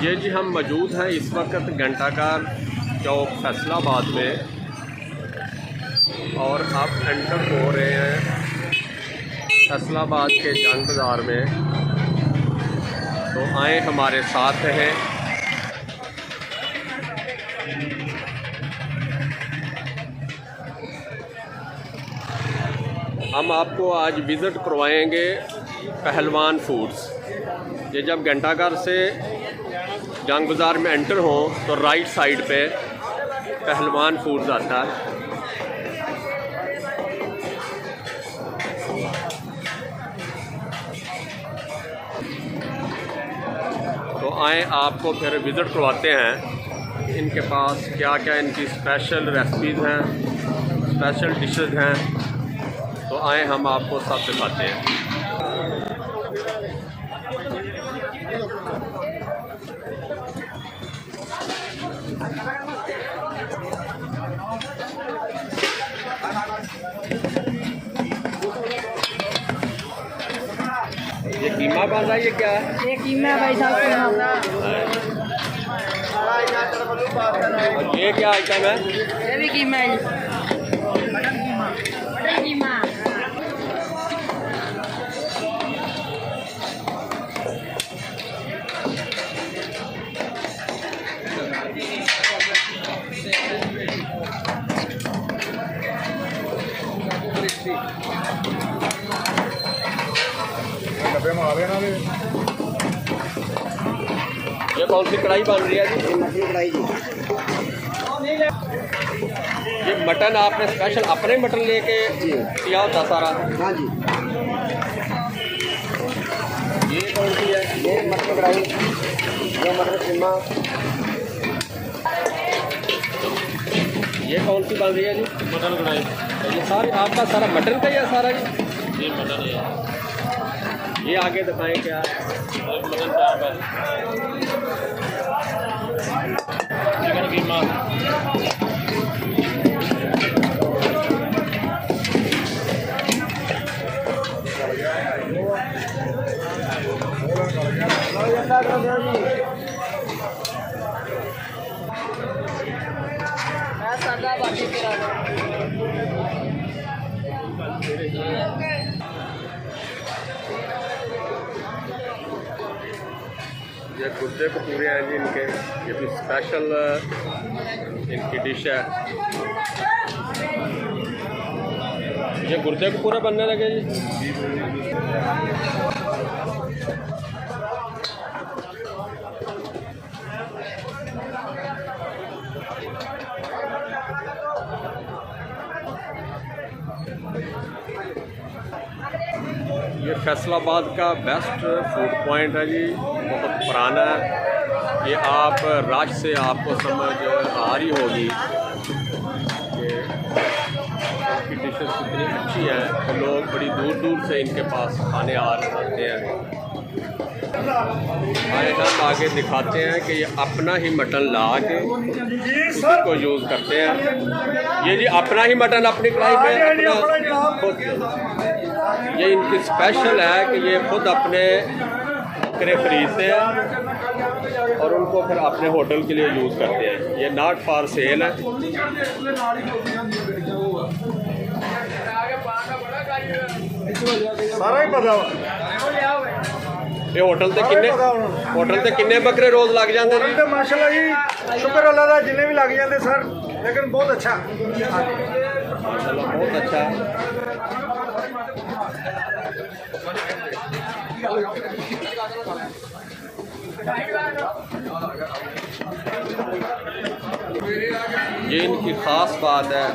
ये जी हम मौजूद हैं इस वक्त घंटाघर चौक फैसलाबाद में और आप एंटर हो रहे हैं फैसलाबाद के जंग बाज़ार में। तो आए हमारे साथ हैं। हम आपको आज विज़िट करवाएंगे पहलवान फूड्स। ये जब घंटाघर से जंग बाज़ार में एंटर हो तो राइट साइड पे पहलवान फूड्स आता है। तो आए आपको फिर विज़िट करवाते हैं इनके पास क्या क्या इनकी स्पेशल रेसिपीज़ हैं, स्पेशल डिशेस हैं। तो आए हम आपको सब दिखाते हैं। ये कीमा बन रहा है, ये क्या है? ये कीमा भाई साहब। और ये क्या आइटम है? ये भी कीमा है। मटन कीमा। मटन कीमा। ये कौन सी कढ़ाई बन रही है जी? मटन कढ़ाई जी। ये मटन आपने स्पेशल अपने मटन लेके किया होता सारा? हाँ जी। ये कौन सी है? ये मटन कढ़ाई, ये मटन कीमा। ये कौन सी बन रही है जी? मटन कढ़ाई। ये सारे आपका सारा मटन का ही है सारा जी? ये मटन है। ये आगे दिखाएं क्या है? मटन चाप है। चिकन कीमा। ये गुर्दे को पूरे हैं जी इनके। ये भी स्पेशल इनकी डिश है। ये गुर्दे को पूरा बनने लगे जी। ये फैसलाबाद का बेस्ट फूड पॉइंट है जी, बहुत पुराना है। ये आप राज से आपको समझ आ रही होगी कि इनकी डिशेस कितनी अच्छी है। तो लोग बड़ी दूर दूर से इनके पास खाने आते हैं। आए हम आगे दिखाते हैं कि ये अपना ही मटन ला के उसी को यूज़ करते हैं। ये जी अपना ही मटन अपनी कढ़ाई में अपना ये इनकी स्पेशल है कि ये खुद अपने बकरे खरीदते हैं और उनको फिर अपने होटल के लिए यूज़ करते हैं। ये नॉट फॉर सेल है। सारा ही पता। ये होटल ते किन्ने बकरे रोज़ लग जाते हैं? तो माशाल्लाह जी, शुक्र अल्लाह का जिन्हें भी लग जाते सर, लेकिन बहुत अच्छा। माशाल्लाह बहुत अच्छा है। ये इनकी ख़ास बात है,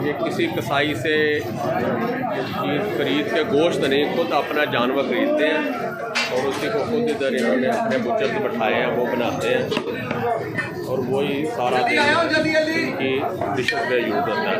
ये किसी कसाई से चीज़ खरीद के गोश्त नहीं, खुद अपना जानवर खरीदते हैं और उसी को खुद इधर इन्होंने अपने बुचर से बैठाए हैं, वो बनाते हैं और वही सारा दिन इनकी डिशेस में यूज़ होता है।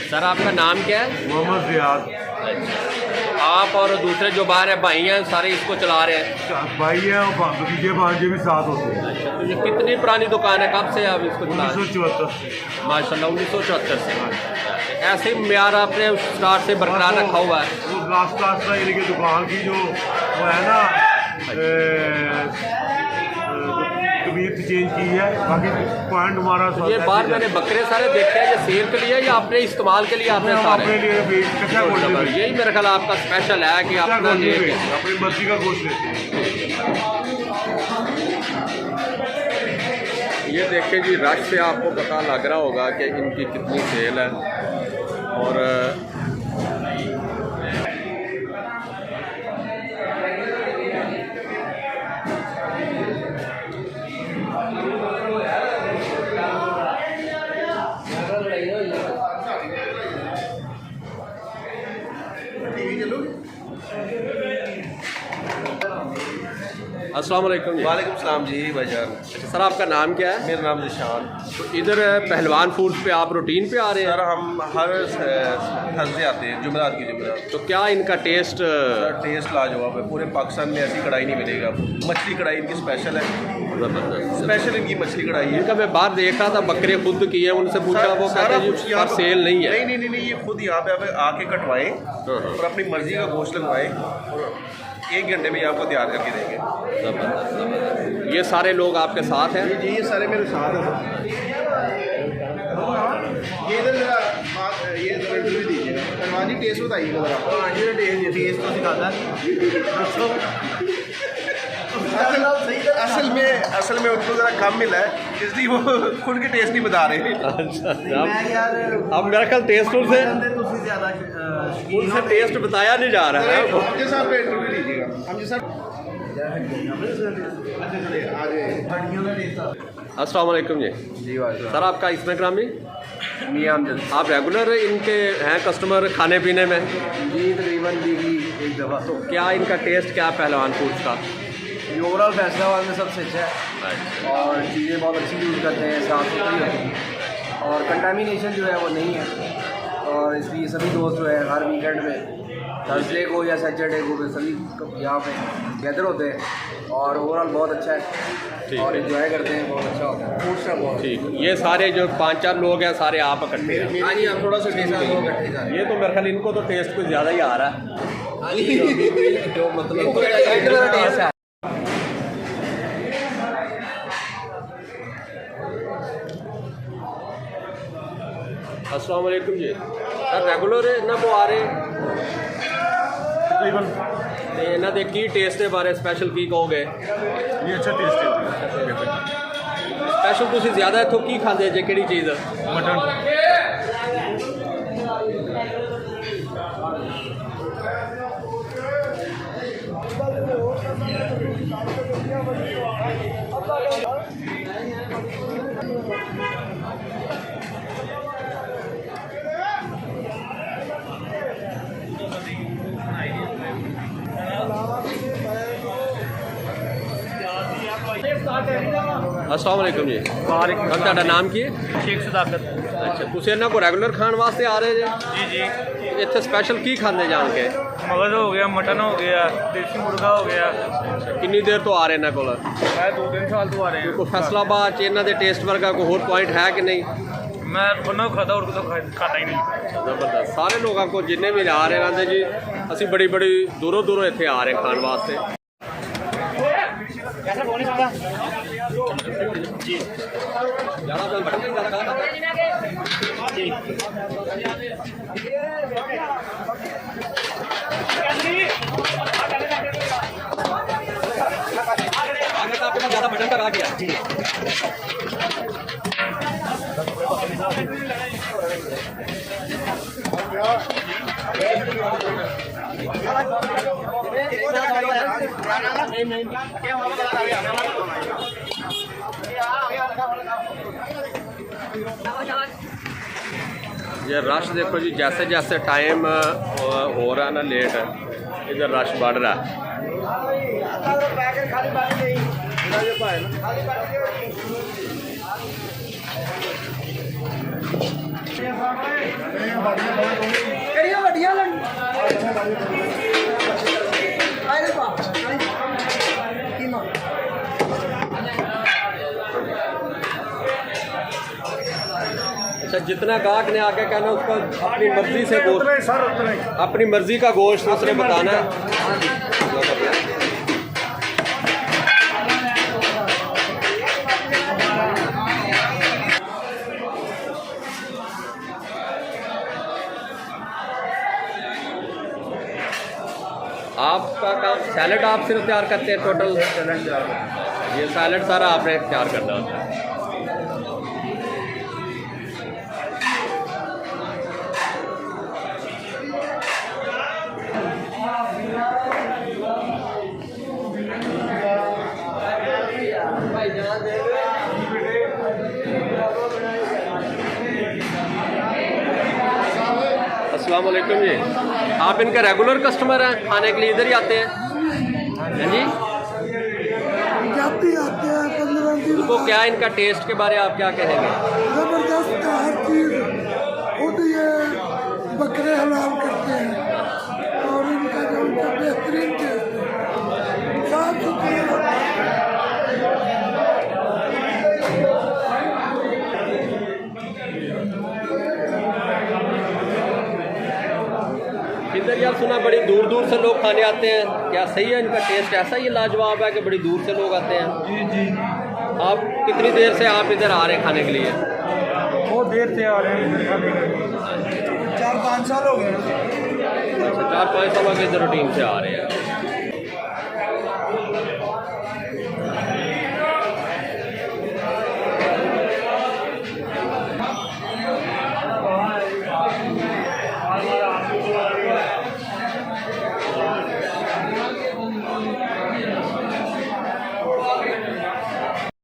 सर आपका नाम क्या है? मोहम्मद रियाद। अच्छा, आप और दूसरे जो बाहर है भाई हैं सारे इसको चला रहे हैं? भाई है और भतीजे भांजे भी साथ होते हैं। अच्छा, तो ये कितनी पुरानी दुकान है, कब से आप इसको चला रहे हैं? 1974 माशाल्लाह 1974 से ऐसे ही म्यार आपने स्टार्ट से बरकरार रखा हुआ है। वो रास्ता रास्ता यानी कि दुकान की जो वो है ना तबीयत चेंज की है, बाकी पॉइंट हमारा ये बाहर मैंने बकरे सारे देखे हैं, ये सेल के लिए या अपने इस्तेमाल के लिए आपने हम सारे? अपने लिए कच्चा गोश्त लेते हैं। यही मेरा ख्याल आपका स्पेशल है कि कच्चा अपना गोश्त लिए लेते हैं, अपनी मर्जी का गोश्त लेते हैं। ये देखिए जी, रश से आपको पता लग रहा होगा कि इनकी कितनी सेल है। और अस्सलाम वालेकुम जी। वालेकुम सलाम जी भाईजान। अच्छा सर, आपका नाम क्या है? मेरा नाम निशान। तो इधर पहलवान फूड्स पे आप रूटीन पे आ रहे हैं? सर हम हर थर्सडे आते हैं, जुमेरात की जुमेरात। तो क्या इनका टेस्ट? सर टेस्ट लाजवाब है, पूरे पाकिस्तान में ऐसी कढ़ाई नहीं मिलेगी आपको। मछली कढ़ाई इनकी स्पेशल है, स्पेशल इनकी मछली कढ़ाई है। इनका मैं बाहर देख रहा था, बकरे खुद किए, उनसे पूछा, वो कहते हैं जी यहाँ पर सेल नहीं है। नहीं, ये खुद यहाँ पे आके कटवाएं और अपनी मर्जी का गोश्त लगवाएं और 1 घंटे में आपको तैयार करके देंगे। ये सारे लोग आपके साथ हैं? जी ये सारे मेरे साथ हैं। ये इधर जरा ये इंटरव्यू दीजिएगा। सलमान जी टेस्ट बताइएगा जरा। हाँ जी टेस्ट तो सिखाता है। असल में उनको ज़रा कम मिला है, इसलिए वो खुद के टेस्ट नहीं बता रहे। अच्छा, अब मेरा ख्याल टेस्ट उनसे टेस्ट बताया नहीं जा रहा है। हमजे साहब पे इंटरव्यू लीजिएगा। हमजे साहब अस्सलाम वालेकुम जी। जी वाह सर, आपका इंस्टाग्राम में मियाँ आप रेगुलर इनके हैं कस्टमर खाने पीने में? जी तकरीबन वीकली एक दफ़ा। तो क्या इनका टेस्ट क्या पहलवान फूड्स का? ओवरऑल फैसलाबाद में सबसे अच्छा है और चीज़ें बहुत अच्छी यूज़ करते हैं, साफ़ सुथरी होती है और कंटामिनेशन जो है वो नहीं है। और इसलिए सभी दोस्त जो है हर वीकेंड में थर्सडे को या सैटरडे को भी सभी यहाँ पे गैदर होते हैं और ओवरऑल बहुत अच्छा है और इन्जॉय करते हैं, बहुत अच्छा होता है। फूड का बहुत ठीक। ये सारे जो 5-4 लोग हैं सारे आप इकट्ठे हैं? हाँ जी, हम थोड़ा सा टेस्ट इकट्ठे जा रहे हैं। ये तो मेरे ख्याल इनको तो टेस्ट कुछ ज़्यादा ही आ रहा है। हाँ जी, जो मतलब टेस्ट है। अस्सलाम वालेकुम जी। सर रेगुलर इन्हों को आ रहे तकरीबन ਤੇ ਇਹਨਾਂ ਦੇ ਕੀ ਟੇਸਟ ਦੇ ਬਾਰੇ ਸਪੈਸ਼ਲ ਕੀ ਕਹੋਗੇ? ये अच्छा टेस्ट है। ਸਪੈਸ਼ਲ ਤੁਸੀਂ ਜ਼ਿਆਦਾ ਇੱਥੋਂ ਕੀ ਖਾਂਦੇ ਜੇ, ਕਿਹੜੀ ਚੀਜ਼? मटन अस्सलाम वालेकुम जी। वालेकुम ਸਰ ਤੁਹਾਡਾ ਨਾਮ ਕੀ ਹੈ? शेख सदाकत। ਅੱਛਾ, ਤੁਸੀਂ ਇਹਨਾਂ ਕੋ ਰੈਗੂਲਰ ਖਾਣ ਵਾਸਤੇ ਆ ਰਹੇ ਜੇ? जी जी। ਇੱਥੇ ਸਪੈਸ਼ਲ ਕੀ ਖਾਂਦੇ ਜਾਣ ਕੇ? मगज हो गया, मटन हो गया, देसी मुर्गा हो गया। ਕਿੰਨੀ ਦੇਰ ਤੋਂ ਆ ਰਹੇ ਇਹਨਾਂ ਕੋਲ? मैं 2-3 साल तो आ रहे हैं। ਕੋਈ ਫੈਸਲਾਬਾਦ 'ਚ ਇਹਨਾਂ ਦੇ ਟੇਸਟ ਵਰਗਾ ਕੋਈ ਹੋਰ ਪੁਆਇੰਟ ਹੈ ਕਿ नहीं? मैं बना खाता और तो खाता ही नहीं। ਜ਼ਬਰਦਸਤ। ਸਾਰੇ ਲੋਕਾਂ ਕੋ ਜਿੰਨੇ ਵੀ ਆ ਰਹੇ ਰਹਿੰਦੇ ਜੀ, ਅਸੀਂ ਬੜੀ ਦੂਰੋਂ ਇੱਥੇ ਆ ਰਹੇ ਖਾਣ ਵਾਸਤੇ। जी ज़्यादा तो बटन नहीं ज़्यादा खाना। जी। आगे का आपके पास ज़्यादा बटन का आ गया। ये रश देखो जी, जैसे जैसे टाइम हो रहा है ना लेट, इधर रश बढ़ रहा है। अच्छा, जितना गाहक ने आके कहना उसको अपनी मर्जी से गोश्त, उतने सर उतने अपनी मर्जी का गोश्त उसने बताना है। आपका काम सैलड आप सिर्फ तैयार करते हैं? टोटल सैलड तैयार करते हैं। ये सैलड सारा आपने तैयार करना होता है। अस्सलाम वालेकुम जी, आप इनके रेगुलर कस्टमर हैं? खाने के लिए इधर ही आते हैं? हैं जी, जाते आते हैं 15 दिन उनको क्या इनका टेस्ट के बारे में आप क्या कहेंगे? ज़बरदस्त है हर चीज़। खुद ये बकरे हलाल करते हैं और इनका जो उनका बेहतरीन टेस्ट है, साफ सुथरी होता है। इधर यार सुना बड़ी दूर दूर से लोग खाने आते हैं, क्या सही है इनका टेस्ट ऐसा ही लाजवाब है कि बड़ी दूर से लोग आते हैं? जी जी आप कितनी देर से आप इधर आ रहे हैं खाने के लिए? बहुत देर से आ रहे हैं इधर खाने के लिए। 4-5 साल हो गए। अच्छा, 4-5 सालों के इधर रूटीन से आ रहे हैं।